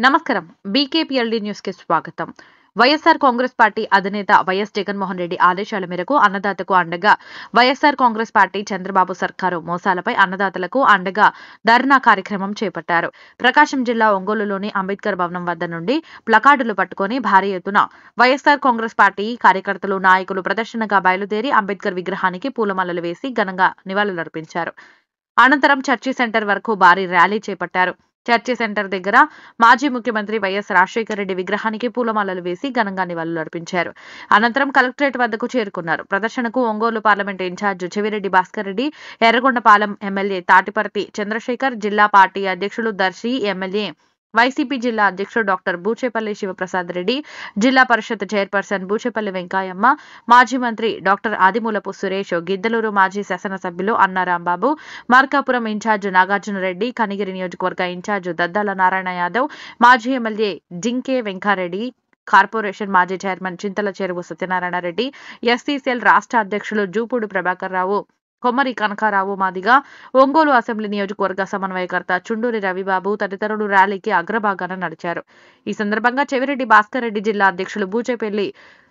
నమస్కారం బీకేపీఎల్డీ న్యూస్ కి స్వాగతం. వైఎస్ఆర్ కాంగ్రెస్ పార్టీ అధినేత వైఎస్ జగన్మోహన్ రెడ్డి ఆదేశాల మేరకు అన్నదాతకు అండగా వైఎస్ఆర్ కాంగ్రెస్ పార్టీ చంద్రబాబు సర్కారు మోసాలపై అన్నదాతలకు అండగా ధర్నా కార్యక్రమం చేపట్టారు. ప్రకాశం జిల్లా ఒంగోలులోని అంబేద్కర్ భవనం వద్ద నుండి ప్లకార్డులు పట్టుకుని భారీ ఎత్తున వైఎస్ఆర్ కాంగ్రెస్ పార్టీ కార్యకర్తలు, నాయకులు ప్రదర్శనగా బయలుదేరి అంబేద్కర్ విగ్రహానికి పూలమాలలు వేసి ఘనంగా నివాళులర్పించారు. అనంతరం చర్చి సెంటర్ వరకు భారీ ర్యాలీ చేపట్టారు. చర్చి సెంటర్ దగ్గర మాజీ ముఖ్యమంత్రి వైఎస్ రాజశేఖర రెడ్డి విగ్రహానికి పూలమాలలు వేసి ఘనంగా నివాళులర్పించారు. అనంతరం కలెక్టరేట్ వద్దకు చేరుకున్నారు. ప్రదర్శనకు Ongole parliament incharge Chevireddy Bhaskar Reddy, Yerragondapalem MLA Tatiparthi Chandrasekhar, జిల్లా పార్టీ అధ్యక్షులు దర్శి, ఎమ్మెల్యే వైసీపీ జిల్లా అధ్యక్షుడు డాక్టర్ బూచేపల్లి శివప్రసాద్ రెడ్డి, జిల్లా పరిషత్ చైర్పర్సన్ బూచేపల్లి వెంకయ్యమ్మ, మాజీ మంత్రి డాక్టర్ ఆదిమూలపు సురేష్, గిద్దలూరు మాజీ శాసనసభ్యులు అన్నా రాంబాబు, మార్కాపురం ఇన్ఛార్జ్ నాగార్జున రెడ్డి, కనిగిరి నియోజకవర్గ ఇన్ఛార్జ్ దద్దాల నారాయణ యాదవ్, మాజీ ఎమ్మెల్యే జింకే వెంకారెడ్డి, కార్పొరేషన్ మాజీ చైర్మన్ చింతల చెరువు సత్యనారాయణ రెడ్డి, ఎస్సీసీఎల్ రాష్ట్ర అధ్యక్షులు జూపూడి ప్రభాకర్ రావు, కొమ్మరి కనకారావు మాదిగా, ఒంగోలు అసెంబ్లీ నియోజకవర్గ సమన్వయకర్త చుండూరి రవిబాబు తదితరులు ర్యాలీకి అగ్రభాగాన నడిచారు. ఈ సందర్భంగా చెవిరెడ్డి భాస్కర్ రెడ్డి, జిల్లా అధ్యక్షులు బూచేపల్లి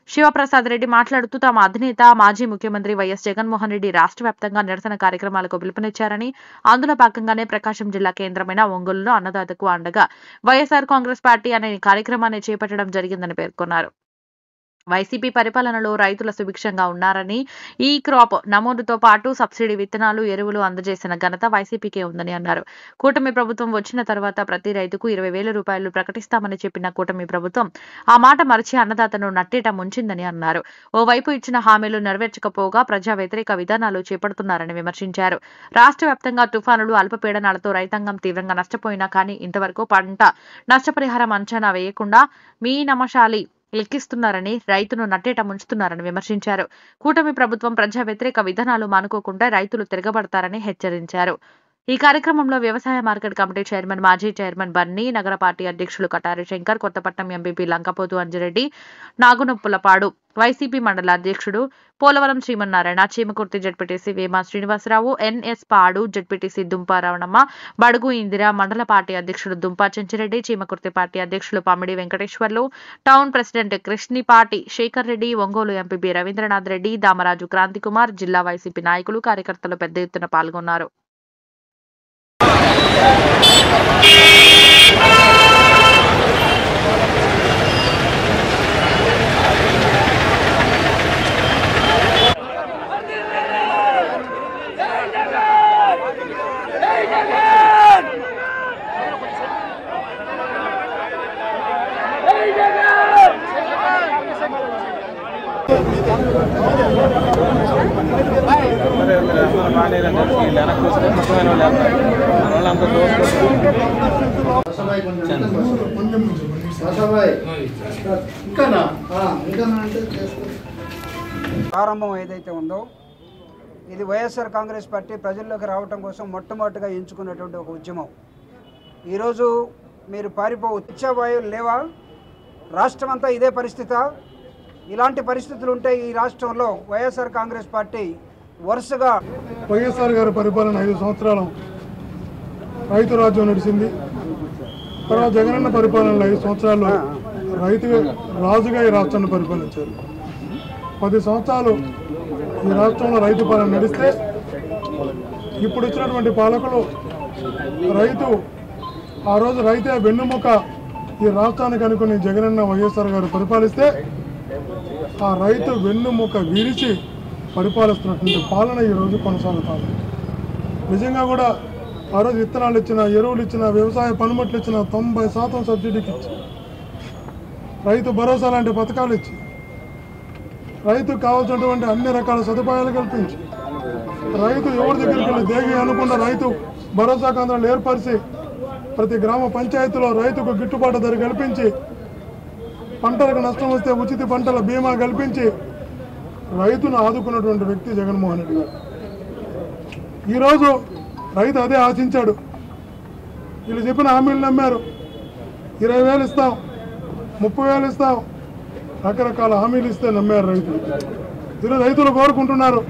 శివప్రసాద్ రెడ్డి మాట్లాడుతూ తమ అధినేత మాజీ ముఖ్యమంత్రి వైఎస్ జగన్మోహన్ రెడ్డి రాష్ట్ర వ్యాప్తంగా నిరసన కార్యక్రమాలకు పిలుపునిచ్చారని, అందులో భాగంగానే ప్రకాశం జిల్లా కేంద్రమైన ఒంగోలులో అన్నదాతకు అండగా వైఎస్ఆర్ కాంగ్రెస్ పార్టీ అనే కార్యక్రమాన్ని చేపట్టడం జరిగిందని పేర్కొన్నారు. వైసీపీ పరిపాలనలో రైతుల సుభిక్షంగా ఉన్నారని, ఈ క్రాప్ నమోదుతో పాటు సబ్సిడీ విత్తనాలు, ఎరువులు అందజేసిన ఘనత వైసీపీకే ఉందని అన్నారు. కూటమి ప్రభుత్వం వచ్చిన తర్వాత ప్రతి రైతుకు 20,000 రూపాయలు ప్రకటిస్తామని చెప్పిన కూటమి ప్రభుత్వం ఆ మాట మరిచి అన్నదాతను నట్టేట ముంచిందని అన్నారు. ఓవైపు ఇచ్చిన హామీలు నెరవేర్చకపోగా ప్రజా వ్యతిరేక విధానాలు చేపడుతున్నారని విమర్శించారు. రాష్ట్ర వ్యాప్తంగా తుఫానులు, అల్పపీడనాలతో రైతాంగం తీవ్రంగా నష్టపోయినా కానీ ఇంతవరకు పంట నష్టపరిహారం అంచనా వేయకుండా మీనమశాలి లెక్కిస్తున్నారని, రైతును నట్టేట ముంచుతున్నారని విమర్శించారు. కూటమి ప్రభుత్వం ప్రజా వ్యతిరేక విధానాలు మానుకోకుండా రైతులు తిరగబడతారని హెచ్చరించారు. ఈ కార్యక్రమంలో వ్యవసాయ మార్కెట్ కమిటీ చైర్మన్, మాజీ చైర్మన్ బన్నీ, నగర పార్టీ అధ్యక్షులు కటారి శంకర్, కొత్తపట్నం ఎంపీపీ లంకపోతు అంజిరెడ్డి, నాగునొప్పులపాడు వైసీపీ మండల అధ్యక్షుడు పోలవరం శ్రీమన్నారాయణ, చీమకుర్తి జడ్పీటీసీ వేమ శ్రీనివాసరావు, ఎన్ఎస్ పాడు జడ్పీటీసీ దుంప రవణమ్మ, బడుగు ఇందిర, మండల పార్టీ అధ్యక్షుడు దుంప చెంచిరెడ్డి, చీమకుర్తి పార్టీ అధ్యక్షులు Pammidi Venkateswarlu, town president Krishnipati Sekhar Reddy, Ongole MPP Ravindranath Reddy, Damaraju Kranthikumar, జిల్లా వైసీపీ నాయకులు, కార్యకర్తలు పెద్ద ఎత్తున పాల్గొన్నారు. ప్రారంభం ఏదైతే ఉందో ఇది వైఎస్ఆర్ కాంగ్రెస్ పార్టీ ప్రజల్లోకి రావడం కోసం మొట్టమొదటిగా ఎంచుకున్నటువంటి ఒక ఉద్యమం. ఈరోజు మీరు ఇచ్చావాయువులు లేవా? రాష్ట్రం అంతా ఇదే పరిస్థితి. ఇలాంటి పరిస్థితులు ఉంటే ఈ రాష్ట్రంలో వైఎస్ఆర్ కాంగ్రెస్ పార్టీ వరుసగా వైఎస్ఆర్ గారి పరిపాలన 5 సంవత్సరాలు రైతు రాజ్యం నడిచింది. తర్వాత జగనన్న పరిపాలనలో 5 సంవత్సరాలు రైతు రాజుగా ఈ రాష్ట్రాన్ని పరిపాలించారు. 10 సంవత్సరాలు ఈ రాష్ట్రంలో రైతు పాలన నడిస్తే ఇప్పుడు వచ్చినటువంటి పాలకులు రైతు ఆ రోజు రైతే వెన్నుముక ఈ రాష్ట్రానికి అనుకుని జగనన్న వైఎస్ఆర్ గారు పరిపాలిస్తే ఆ రైతు వెన్నుముక విరిచి పరిపాలిస్తున్నటువంటి పాలన ఈరోజు కొనసాగుతుంది. నిజంగా కూడా ఆ రోజు విత్తనాలు ఇచ్చిన, ఎరువులు ఇచ్చిన, వ్యవసాయ పనిముట్లు ఇచ్చిన, 90% సబ్సిడీకి ఇచ్చి, రైతు భరోసా లాంటి పథకాలు ఇచ్చి, రైతుకు కావాల్సినటువంటి అన్ని రకాల సదుపాయాలు కల్పించి, రైతు ఎవరి దగ్గరికి వెళ్ళి దేగి అనుకున్న రైతు భరోసా కేంద్రాలు ఏర్పరిచి ప్రతి గ్రామ పంచాయతీలో రైతుకు గిట్టుబాటు ధర కల్పించి, పంటలకు నష్టం వస్తే ఉచిత పంటల బీమా కల్పించి రైతును ఆదుకున్నటువంటి వ్యక్తి జగన్మోహన్ రెడ్డి గారు. ఈరోజు రైతు అదే ఆశించాడు. వీళ్ళు చెప్పిన హామీలు నమ్మారు. 20,000 ఇస్తాం, 30,000 ఇస్తాం, రకరకాల హామీలు ఇస్తే నమ్మారు రైతులు. ఈరోజు రైతులు కోరుకుంటున్నారు,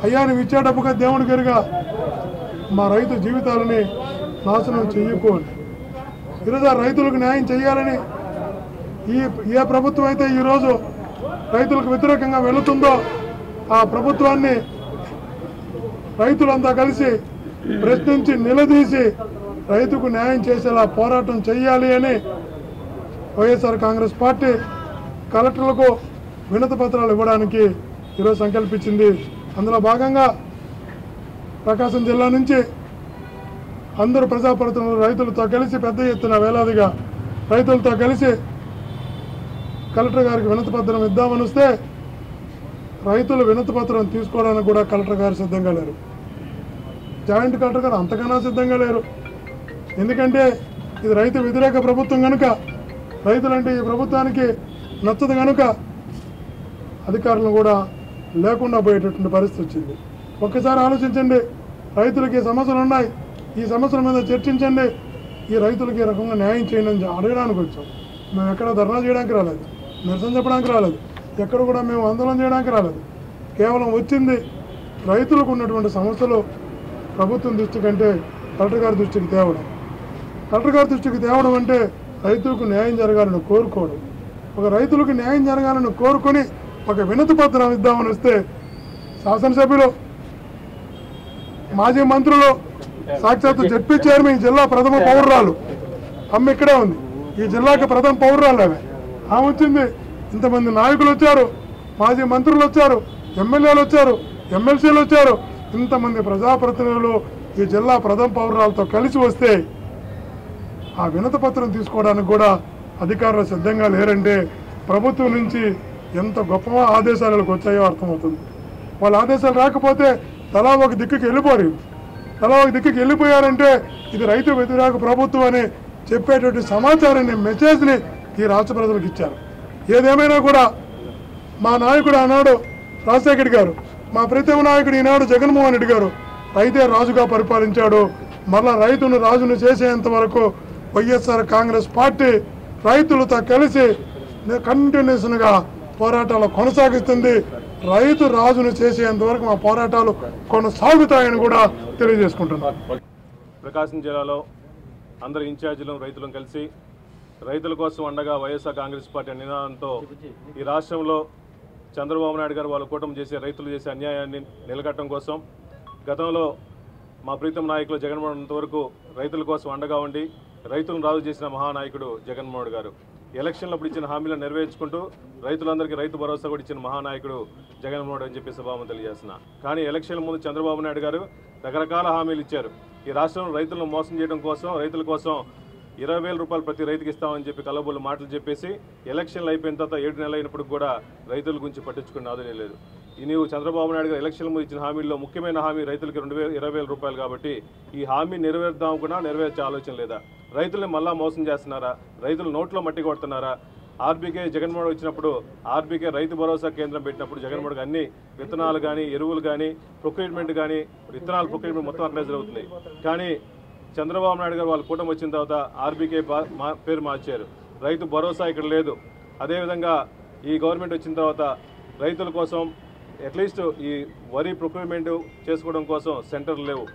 అయ్యా నువ్వు ఇచ్చేటప్పుగా దేవుడికి ఎరుగా మా రైతు జీవితాలని నాశనం చెయ్యకు అని. ఈరోజు ఆ రైతులకు న్యాయం చేయాలని ఏ ప్రభుత్వం అయితే ఈరోజు రైతులకు వ్యతిరేకంగా వెళుతుందో ఆ ప్రభుత్వాన్ని రైతులంతా కలిసి ప్రశ్నించి నిలదీసి రైతుకు న్యాయం చేసేలా పోరాటం చేయాలి అని వైఎస్ఆర్ కాంగ్రెస్ పార్టీ కలెక్టర్లకు వినతి పత్రాలు ఇవ్వడానికి ఈరోజు సంకల్పించింది. అందులో భాగంగా ప్రకాశం జిల్లా నుంచి అందరూ ప్రజాప్రతినిధులు రైతులతో కలిసి పెద్ద ఎత్తున వేలాదిగా రైతులతో కలిసి కలెక్టర్ గారికి వినతి పత్రం ఇద్దామని వస్తే రైతులు వినతి పత్రం తీసుకోవడానికి కూడా కలెక్టర్ గారు సిద్ధంగా లేరు. జాయింట్ కలెక్టర్ గారు అంతకన్నా సిద్ధంగా లేరు. ఎందుకంటే ఇది రైతు వ్యతిరేక ప్రభుత్వం కనుక, రైతులంటే ఈ ప్రభుత్వానికి నచ్చదు కనుక అధికారులను కూడా లేకుండా పోయేటటువంటి పరిస్థితి వచ్చింది. ఒక్కసారి ఆలోచించండి, రైతులకి సమస్యలు ఉన్నాయి, ఈ సమస్యల మీద చర్చించండి, ఈ రైతులకి ఈ రకంగా న్యాయం చేయండి అని అడగడానికి వచ్చాం. మేము ఎక్కడ ధర్నా చేయడానికి రాలేదు, నిరసన చెప్పడానికి రాలేదు, ఎక్కడ కూడా మేము ఆందోళన చేయడానికి రాలేదు. కేవలం వచ్చింది రైతులకు ఉన్నటువంటి సమస్యలు ప్రభుత్వం దృష్టి కంటే కలెక్టర్ గారి దృష్టికి తేవడం. కలెక్టర్ గారి దృష్టికి తేవడం అంటే రైతులకు న్యాయం జరగాలని కోరుకోవడం. ఒక రైతులకు న్యాయం జరగాలని కోరుకొని ఒక వినతి పత్రం ఇద్దామని వస్తే శాసనసభ్యులు, మాజీ మంత్రులు, సాక్షాత్తు జడ్పీ చైర్మన్, ఈ జిల్లా ప్రథమ పౌరురాలు అమ్మ ఇక్కడే ఉంది, ఈ జిల్లాకి ప్రథమ పౌరురాలు ఆమె వచ్చింది. ఇంతమంది నాయకులు వచ్చారు, మాజీ మంత్రులు వచ్చారు, ఎమ్మెల్యేలు వచ్చారు, ఎమ్మెల్సీలు వచ్చారు, ఇంతమంది ప్రజాప్రతినిధులు ఈ జిల్లా ప్రథమ పౌరురాలతో కలిసి వస్తే ఆ వినతి పత్రం తీసుకోవడానికి కూడా అధికారులు సిద్ధంగా లేరంటే ప్రభుత్వం నుంచి ఎంత గొప్ప ఆదేశాలకు వచ్చాయో అర్థమవుతుంది. వాళ్ళ ఆదేశాలు రాకపోతే తలా ఒక దిక్కుకి వెళ్ళిపోరు. తలా ఒక దిక్కుకి వెళ్ళిపోయారంటే ఇది రైతు వ్యతిరేక ప్రభుత్వం అని చెప్పేటువంటి సమాచారాన్ని, మెసేజ్ని ఈ రాష్ట్ర ప్రజలకు ఇచ్చారు. ఏదేమైనా కూడా మా నాయకుడు ఆనాడు రాజశేఖర గారు, మా ప్రీతమ నాయకుడు ఈనాడు జగన్మోహన్ రెడ్డి గారు రైతే రాజుగా పరిపాలించాడు. మళ్ళా రైతును రాజును చేసేంత వరకు వైఎస్ఆర్ కాంగ్రెస్ పార్టీ రైతులతో కలిసి కంటిన్యూస్గా పోరాటాలు కొనసాగిస్తుంది. రైతు రాజును చేసేంత వరకు మా పోరాటాలు కొనసాగుతాయని కూడా తెలియజేసుకుంటున్నాం. ప్రకాశం జిల్లాలో అందరు ఇన్ఛార్జీలు రైతులను కలిసి రైతుల కోసం అండగా వైఎస్ఆర్ కాంగ్రెస్ పార్టీ నినాదంతో ఈ రాష్ట్రంలో చంద్రబాబు నాయుడు గారు వాళ్ళ కూటమి చేసే రైతులు చేసే అన్యాయాన్ని నిలకట్టడం కోసం గతంలో మా ప్రీతం నాయకులు జగన్మోహన్ వరకు రైతుల కోసం అండగా ఉండి రైతులను రాజు చేసిన మహానాయకుడు జగన్మోహన్ గారు. ఎలక్షన్లప్పుడు ఇచ్చిన హామీలను నెరవేర్చుకుంటూ రైతులందరికీ రైతు భరోసా కూడా ఇచ్చిన మహానాయకుడు జగన్మోహన్ అని చెప్పి సభాము తెలియజేస్తున్నా. కానీ ఎలక్షన్ల ముందు చంద్రబాబు నాయుడు గారు రకరకాల హామీలు ఇచ్చారు. ఈ రాష్ట్రంలో రైతులను మోసం చేయడం కోసం, రైతుల కోసం 20,000 రూపాయలు ప్రతి రైతుకి ఇస్తామని చెప్పి కలబోలు మాటలు చెప్పేసి ఎలక్షన్లు అయిపోయిన తర్వాత 7 నెలలు అయినప్పుడు కూడా రైతుల గురించి పట్టించుకున్న ఆలోచన లేదు. నీవు చంద్రబాబు నాయుడు గారు ఎలక్షన్ల ముందు ఇచ్చిన హామీల్లో ముఖ్యమైన హామీ రైతులకి 20,000 రూపాయలు కాబట్టి ఈ హామీ నెరవేర్దాం కూడా నెరవేర్చే ఆలోచన లేదా? రైతుల్ని మళ్ళా మోసం చేస్తున్నారా? రైతులు నోట్లో మట్టి కొడుతున్నారా? ఆర్బీకే జగన్మోహన్ వచ్చినప్పుడు ఆర్బీకే రైతు భరోసా కేంద్రం పెట్టినప్పుడు జగన్మోహన్కి అన్ని విత్తనాలు కానీ, ఎరువులు కానీ, ప్రొక్యూర్మెంట్ కానీ, విత్తనాల ప్రొక్యూర్మెంట్ మొత్తం అట్లే జరుగుతుంది. కానీ చంద్రబాబు నాయుడు గారు వాళ్ళ కూటమి వచ్చిన తర్వాత ఆర్బీకే పేరు మార్చారు. రైతు భరోసా ఇక్కడ లేదు. అదేవిధంగా ఈ గవర్నమెంట్ వచ్చిన తర్వాత రైతుల కోసం అట్లీస్ట్ ఈ వరి ప్రొక్యూర్మెంట్ చేసుకోవడం కోసం సెంటర్లు లేవు.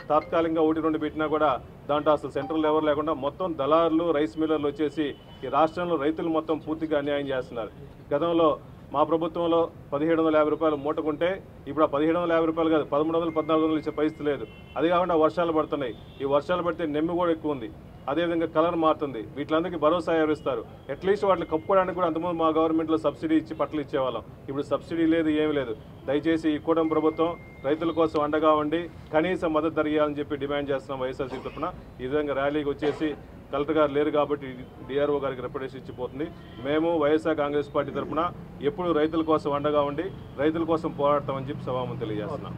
తాత్కాలికంగా 1-2 పెట్టినా కూడా దాంట్లో అసలు సెంటర్లు ఎవరు లేకుండా మొత్తం దళారులు, రైస్ మిల్లర్లు వచ్చేసి ఈ రాష్ట్రంలో రైతులు మొత్తం పూర్తిగా అన్యాయం చేస్తున్నారు. గతంలో మా ప్రభుత్వంలో 1,750 రూపాయలు మూటకుంటే ఇప్పుడు ఆ 1,750 రూపాయలు కాదు 1,300, 1,400 ఇచ్చే పరిస్థితి లేదు. అది కాకుండా వర్షాలు పడుతున్నాయి. ఈ వర్షాలు పడితే నెమ్మి కూడా ఎక్కువ ఉంది. అదేవిధంగా కలర్ మారుతుంది. వీటిలందరికీ భరోసా ఎవరిస్తారు? అట్లీస్ట్ వాటిని కప్పుకోవడానికి కూడా అంతకుముందు మా గవర్నమెంట్లో సబ్సిడీ ఇచ్చి పట్టలు ఇచ్చేవాళ్ళం. ఇప్పుడు సబ్సిడీ లేదు, ఏమీ లేదు. దయచేసి ఈ కూటమి ప్రభుత్వం రైతుల కోసం అండగా ఉండి కనీస మద్దతు ధర ఇవ్వాలని చెప్పి డిమాండ్ చేస్తున్నాం. వైఎస్ఆర్సీపీ తరఫున ఈ విధంగా ర్యాలీకి వచ్చేసి కలెక్టర్ గారు లేరు కాబట్టి డిఆర్ఓ గారికి రిప్రజెంటేషన్ ఇచ్చిపోతుంది. మేము వైఎస్ఆర్ కాంగ్రెస్ పార్టీ తరఫున ఎప్పుడు రైతుల కోసం అండగా ఉండి రైతుల కోసం పోరాడతామని చెప్పి సభాముఖంగా తెలియజేస్తున్నాం.